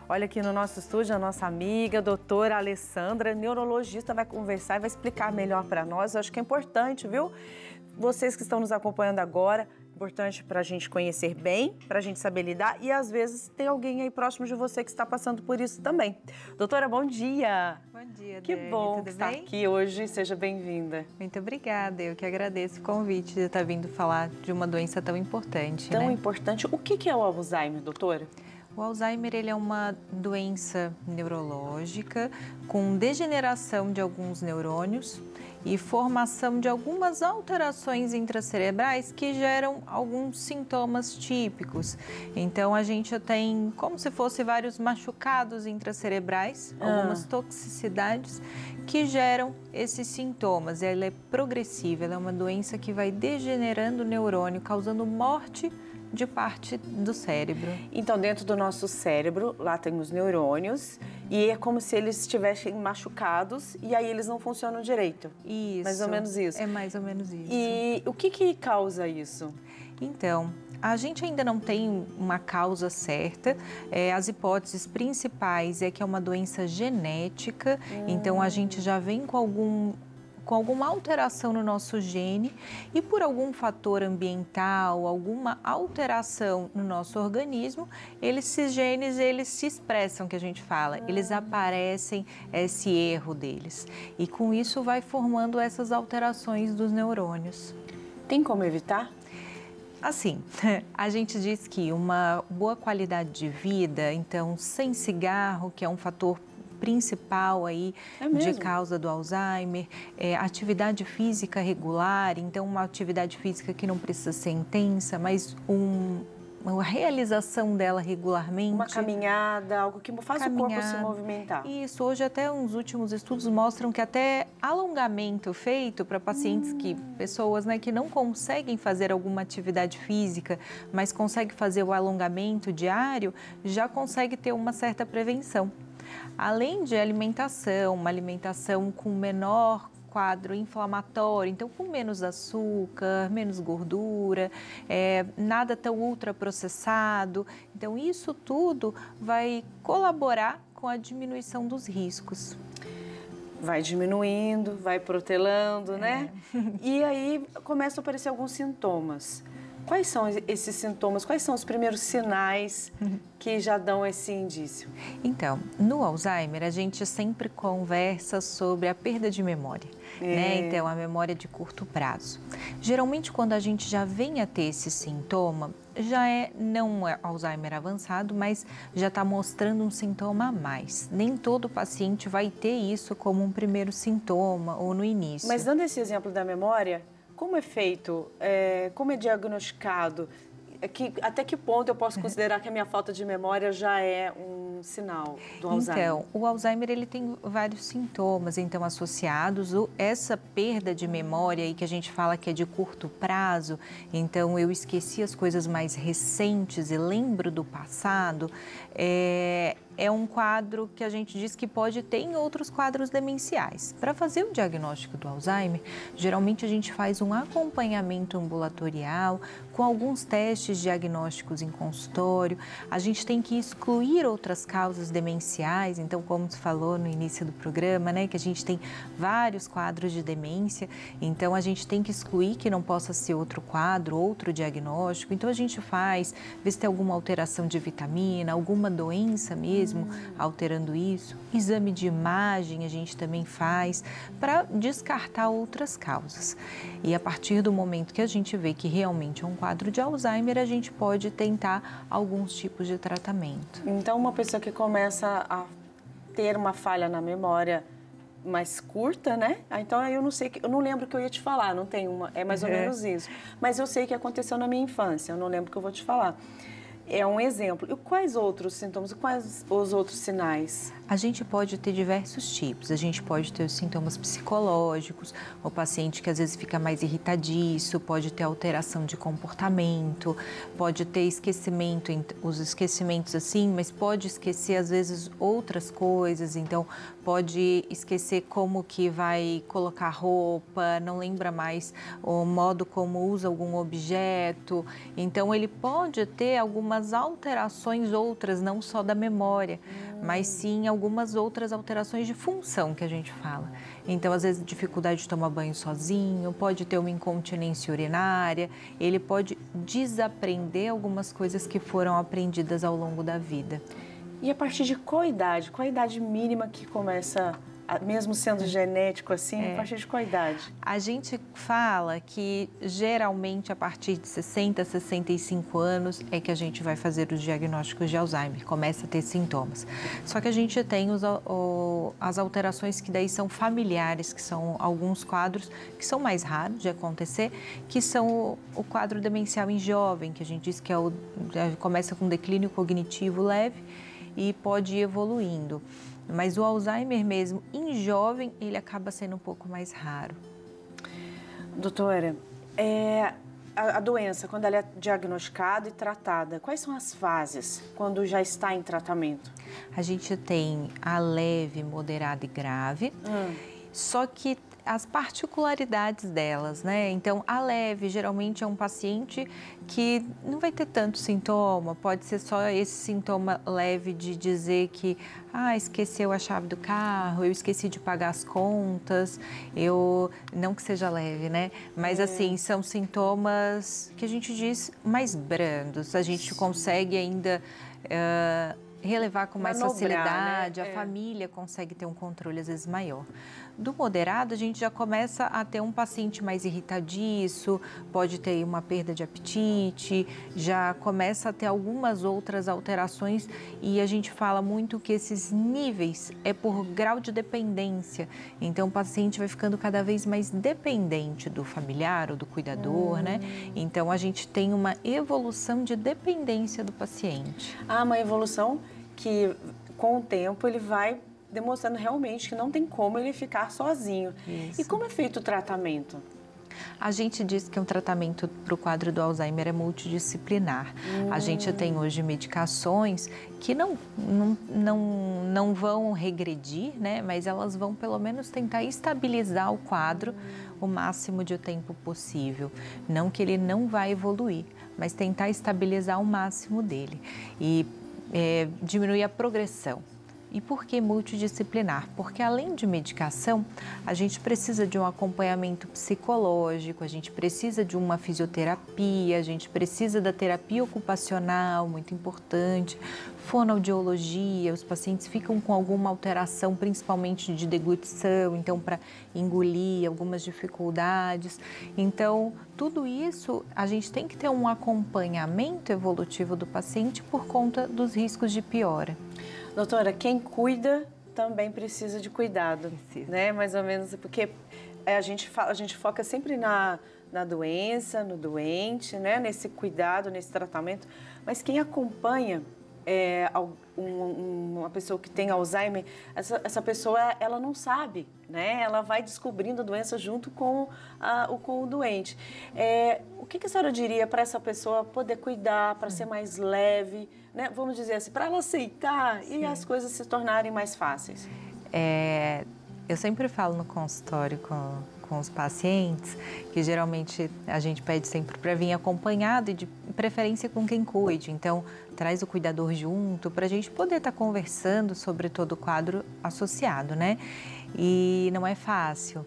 Olha aqui no nosso estúdio a nossa amiga, doutora Alessandra, neurologista, vai conversar e vai explicar melhor para nós. Eu acho que é importante, viu? Vocês que estão nos acompanhando agora, importante para a gente conhecer bem, para a gente saber lidar e às vezes tem alguém aí próximo de você que está passando por isso também. Doutora, bom dia! Bom dia, Que Dani. bom Tudo estar bem? aqui hoje, seja bem-vinda. Muito obrigada, eu que agradeço o convite de estar vindo falar de uma doença tão importante, Tão né? importante. O que é o Alzheimer, doutora? O Alzheimer ele é uma doença neurológica com degeneração de alguns neurônios e formação de algumas alterações intracerebrais que geram alguns sintomas típicos. Então a gente tem como se fosse vários machucados intracerebrais, algumas toxicidades que geram esses sintomas. Ela é progressiva, ela é uma doença que vai degenerando o neurônio, causando morte de parte do cérebro. Então, dentro do nosso cérebro, lá tem os neurônios e é como se eles estivessem machucados e aí eles não funcionam direito. Isso. Mais ou menos isso. É mais ou menos isso. E o que causa isso? Então, a gente ainda não tem uma causa certa. As hipóteses principais é que é uma doença genética, então a gente já vem com alguma alteração no nosso gene e por algum fator ambiental, alguma alteração no nosso organismo, esses genes eles se expressam, que a gente fala, eles aparecem esse erro deles. E com isso vai formando essas alterações dos neurônios. Tem como evitar? Assim, a gente diz que uma boa qualidade de vida, então sem cigarro, que é um fator principal aí de causa do Alzheimer, atividade física regular, então uma atividade física que não precisa ser intensa, mas uma realização dela regularmente. Uma caminhada, algo que faz o corpo se movimentar. Isso, hoje até uns últimos estudos mostram que até alongamento feito para pacientes pessoas que não conseguem fazer alguma atividade física, mas conseguem fazer o alongamento diário, já consegue ter uma certa prevenção. Além de alimentação, uma alimentação com menor quadro inflamatório, então com menos açúcar, menos gordura, nada tão ultraprocessado. Então isso tudo vai colaborar com a diminuição dos riscos. Vai diminuindo, vai protelando, né? E aí começam a aparecer alguns sintomas. Quais são esses sintomas? Quais são os primeiros sinais que já dão esse indício? Então, no Alzheimer, a gente sempre conversa sobre a perda de memória, né? Então, a memória de curto prazo. Geralmente, quando a gente já vem a ter esse sintoma, não é Alzheimer avançado, mas já está mostrando um sintoma a mais. Nem todo paciente vai ter isso como um primeiro sintoma ou no início. Mas dando esse exemplo da memória, como é feito, como é diagnosticado? Até que ponto eu posso considerar que a minha falta de memória já é um sinal do Alzheimer? Então, o Alzheimer ele tem vários sintomas associados. Essa perda de memória aí que a gente fala que é de curto prazo, então eu esqueci as coisas mais recentes e lembro do passado, é um quadro que a gente diz que pode ter em outros quadros demenciais. Para fazer o diagnóstico do Alzheimer, geralmente a gente faz um acompanhamento ambulatorial com alguns testes diagnósticos em consultório. A gente tem que excluir outras causas demenciais, então como se falou no início do programa, né, que a gente tem vários quadros de demência, então a gente tem que excluir que não possa ser outro quadro, outro diagnóstico. Então a gente faz, vê se tem alguma alteração de vitamina, alguma doença mesmo, alterando isso. Exame de imagem a gente também faz para descartar outras causas. E a partir do momento que a gente vê que realmente é um quadro de Alzheimer, a gente pode tentar alguns tipos de tratamento. Então, uma pessoa que começa a ter uma falha na memória mais curta, né? Então eu não lembro o que eu ia te falar, não tem uma, é mais ou menos isso. Mas eu sei que aconteceu na minha infância, eu não lembro o que eu vou te falar. É um exemplo. E quais outros sintomas, quais os outros sinais? A gente pode ter diversos tipos. A gente pode ter os sintomas psicológicos, o paciente que às vezes fica mais irritadiço, pode ter alteração de comportamento, pode ter esquecimento, os esquecimentos assim, mas pode esquecer às vezes outras coisas, então pode esquecer como que vai colocar roupa, não lembra mais o modo como usa algum objeto, então ele pode ter alguma algumas alterações outras, não só da memória, mas sim algumas outras alterações de função que a gente fala. Então, às vezes, dificuldade de tomar banho sozinho, pode ter uma incontinência urinária, ele pode desaprender algumas coisas que foram aprendidas ao longo da vida. E a partir de qual idade? Qual a idade mínima que começa, mesmo sendo genético assim, a partir de qual idade? A gente fala que geralmente a partir de 60, 65 anos é que a gente vai fazer os diagnósticos de Alzheimer, começa a ter sintomas. Só que a gente tem as alterações que daí são familiares, que são alguns quadros que são mais raros de acontecer, que são o quadro demencial em jovem, que a gente diz que começa com declínio cognitivo leve e pode ir evoluindo. Mas o Alzheimer mesmo, em jovem, ele acaba sendo um pouco mais raro. Doutora, a doença, quando ela é diagnosticada e tratada, quais são as fases quando já está em tratamento? A gente tem a leve, moderada e grave, só que as particularidades delas, né? Então, a leve geralmente é um paciente que não vai ter tanto sintoma, pode ser só esse sintoma leve de dizer que esqueceu a chave do carro, eu esqueci de pagar as contas, não que seja leve, né? Mas assim, são sintomas que a gente diz mais brandos, a gente consegue ainda relevar com mais facilidade, né? A família consegue ter um controle às vezes maior. Do moderado, a gente já começa a ter um paciente mais irritadiço, pode ter uma perda de apetite, já começa a ter algumas outras alterações e a gente fala muito que esses níveis é por grau de dependência. Então, o paciente vai ficando cada vez mais dependente do familiar ou do cuidador, né? Então, a gente tem uma evolução de dependência do paciente. Uma evolução que, com o tempo, ele vai demonstrando realmente que não tem como ele ficar sozinho. Isso. E como é feito o tratamento? A gente diz que um tratamento para o quadro do Alzheimer é multidisciplinar. A gente tem hoje medicações que não vão regredir, né? Mas elas vão pelo menos tentar estabilizar o quadro o máximo de tempo possível. Não que ele não vai evoluir, mas tentar estabilizar o máximo dele e diminuir a progressão. E por que multidisciplinar? Porque além de medicação, a gente precisa de um acompanhamento psicológico, a gente precisa de uma fisioterapia, a gente precisa da terapia ocupacional, muito importante, fonoaudiologia, os pacientes ficam com alguma alteração, principalmente de deglutição, então para engolir, algumas dificuldades. Então, tudo isso, a gente tem que ter um acompanhamento evolutivo do paciente por conta dos riscos de piora. Doutora, quem cuida também precisa de cuidado, né? Mais ou menos, porque a gente foca sempre na doença, no doente, né? Nesse cuidado, nesse tratamento. Mas quem acompanha uma pessoa que tem Alzheimer, essa pessoa, ela não sabe, né? Ela vai descobrindo a doença junto com o doente. O que a senhora diria para essa pessoa poder cuidar, para ser mais leve, né? Vamos dizer assim, para ela aceitar e as coisas se tornarem mais fáceis? Eu sempre falo no consultório com os pacientes, que geralmente a gente pede sempre para vir acompanhado e de preferência com quem cuide. Então, traz o cuidador junto para a gente poder estar conversando sobre todo o quadro associado, né? E não é fácil,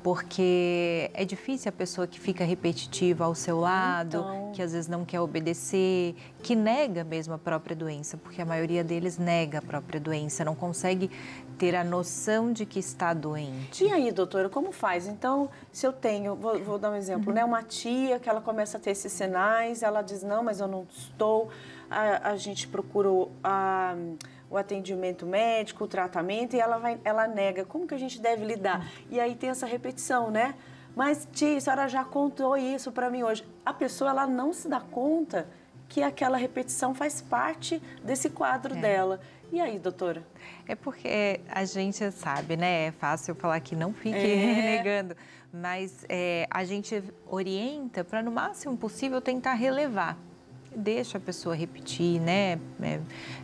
porque é difícil a pessoa que fica repetitiva ao seu lado, que às vezes não quer obedecer, que nega mesmo a própria doença, porque a maioria deles nega a própria doença, não consegue ter a noção de que está doente. E aí, doutora, como faz? Então, se eu tenho, vou dar um exemplo, né? Uma tia que ela começa a ter esses sinais, ela diz, não, mas eu não estou, a gente procura o atendimento médico, o tratamento, e ela nega. Como que a gente deve lidar? E aí tem essa repetição, né? Mas, tia, a senhora já contou isso para mim hoje. A pessoa, ela não se dá conta que aquela repetição faz parte desse quadro dela. E aí, doutora? É porque a gente sabe, né? É fácil falar que não fique negando, mas a gente orienta para, no máximo possível, tentar relevar deixa a pessoa repetir, né?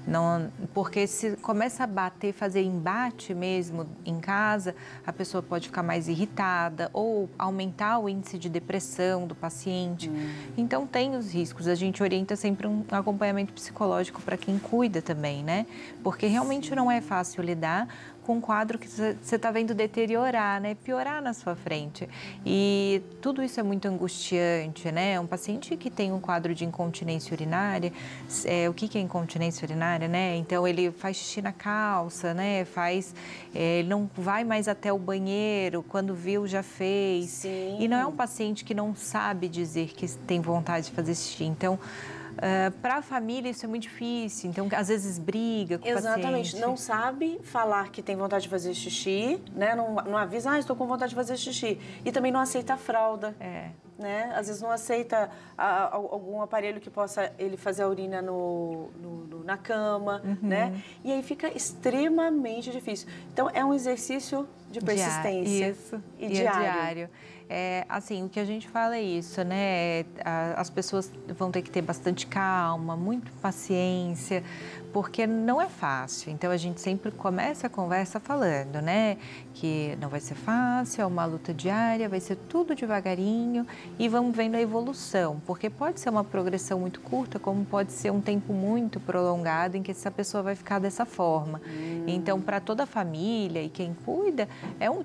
Não, porque se começa a bater, fazer embate mesmo em casa, a pessoa pode ficar mais irritada ou aumentar o índice de depressão do paciente. Então, tem os riscos. A gente orienta sempre um acompanhamento psicológico para quem cuida também, né? Porque realmente não é fácil lidar com um quadro que você está vendo deteriorar, né? Piorar na sua frente. E tudo isso é muito angustiante, né? Um paciente que tem um quadro de incontinência urinária, o que é incontinência urinária, né? Então, ele faz xixi na calça, né? Ele não vai mais até o banheiro, quando viu já fez. Sim. E não é um paciente que não sabe dizer que tem vontade de fazer xixi. Então, para a família isso é muito difícil, então às vezes briga com o paciente. Exatamente, não sabe falar que tem vontade de fazer xixi, né? Não avisa, estou com vontade de fazer xixi. E também não aceita a fralda, né? Às vezes não aceita algum aparelho que possa ele fazer a urina na cama, né? E aí fica extremamente difícil. Então é um exercício de persistência. Isso, e diário. Assim, o que a gente fala é isso, né? As pessoas vão ter que ter bastante calma, muito paciência, porque não é fácil. Então, a gente sempre começa a conversa falando, né? Que não vai ser fácil, é uma luta diária, vai ser tudo devagarinho e vamos vendo a evolução, porque pode ser uma progressão muito curta, como pode ser um tempo muito prolongado em que essa pessoa vai ficar dessa forma. Então, para toda a família e quem cuida,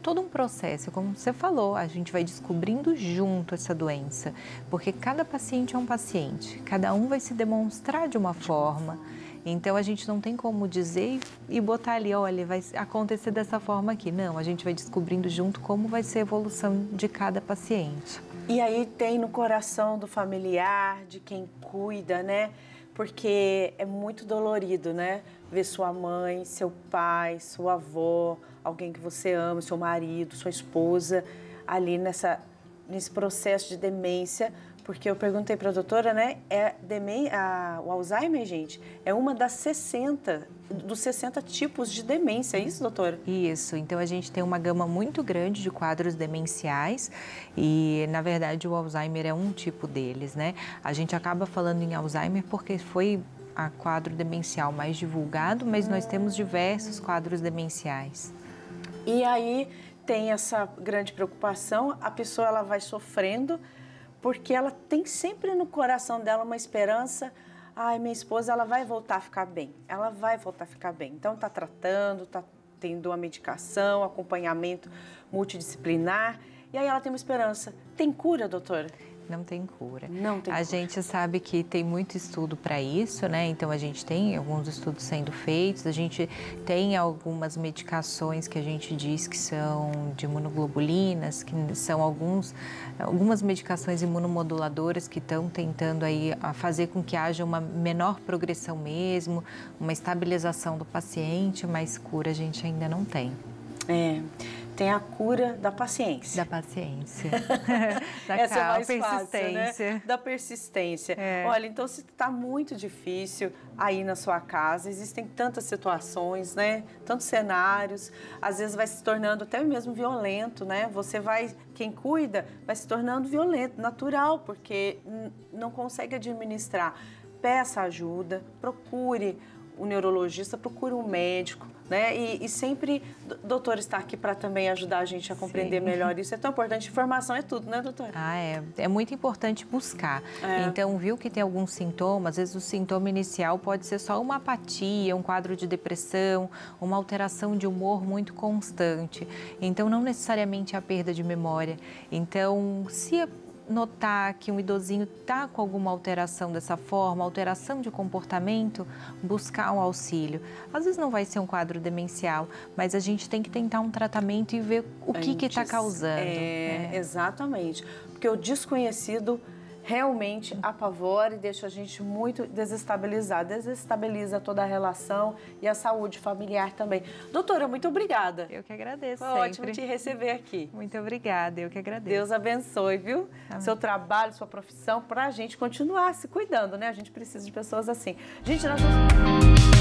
todo um processo, como você falou, a gente vai descobrindo junto essa doença, porque cada paciente é um paciente, cada um vai se demonstrar de uma forma. Então, a gente não tem como dizer e botar ali, olha, vai acontecer dessa forma aqui. Não, a gente vai descobrindo junto como vai ser a evolução de cada paciente. E aí tem no coração do familiar, de quem cuida, né? Porque é muito dolorido, né? Ver sua mãe, seu pai, sua avó, alguém que você ama, seu marido, sua esposa, ali nesse processo de demência. Porque eu perguntei para a doutora, né? O Alzheimer, gente, é uma dos 60 tipos de demência, é isso, doutora? Isso, então a gente tem uma gama muito grande de quadros demenciais e, na verdade, o Alzheimer é um tipo deles, né? A gente acaba falando em Alzheimer porque foi o quadro demencial mais divulgado, mas nós temos diversos quadros demenciais. E aí tem essa grande preocupação, a pessoa ela vai sofrendo, porque ela tem sempre no coração dela uma esperança, minha esposa ela vai voltar a ficar bem, ela vai voltar a ficar bem. Então está tratando, está tendo uma medicação, acompanhamento multidisciplinar, e aí ela tem uma esperança. Tem cura, doutora? Não tem cura. Não tem cura. A gente sabe que tem muito estudo para isso, né? Então, a gente tem alguns estudos sendo feitos, a gente tem algumas medicações que a gente diz que são de imunoglobulinas, que são algumas medicações imunomoduladoras que estão tentando aí fazer com que haja uma menor progressão mesmo, uma estabilização do paciente, mas cura a gente ainda não tem. Tem a cura da paciência. Da paciência. Essa é mais persistência. Fácil, né? Da persistência. Olha, então se está muito difícil aí na sua casa, existem tantas situações, né? Tantos cenários, às vezes vai se tornando até mesmo violento, né? Quem cuida, vai se tornando violento, natural, porque não consegue administrar. Peça ajuda, procure o neurologista, procure um médico, né? E sempre o doutor está aqui para também ajudar a gente a compreender melhor isso. É tão importante. Informação é tudo, né, doutora? É muito importante buscar. Então, viu que tem alguns sintomas, às vezes o sintoma inicial pode ser só uma apatia, um quadro de depressão, uma alteração de humor muito constante. Então, não necessariamente a perda de memória. Então, se notar que um idosinho está com alguma alteração dessa forma, alteração de comportamento, buscar um auxílio. Às vezes não vai ser um quadro demencial, mas a gente tem que tentar um tratamento e ver o que está causando. Exatamente, porque o desconhecido realmente apavora e deixa a gente muito desestabilizado. Desestabiliza toda a relação e a saúde familiar também. Doutora, muito obrigada. Eu que agradeço. Foi ótimo te receber aqui. Muito obrigada, eu que agradeço. Deus abençoe, viu? Amém. Seu trabalho, sua profissão, para a gente continuar se cuidando, né? A gente precisa de pessoas assim. Gente, nós vamos...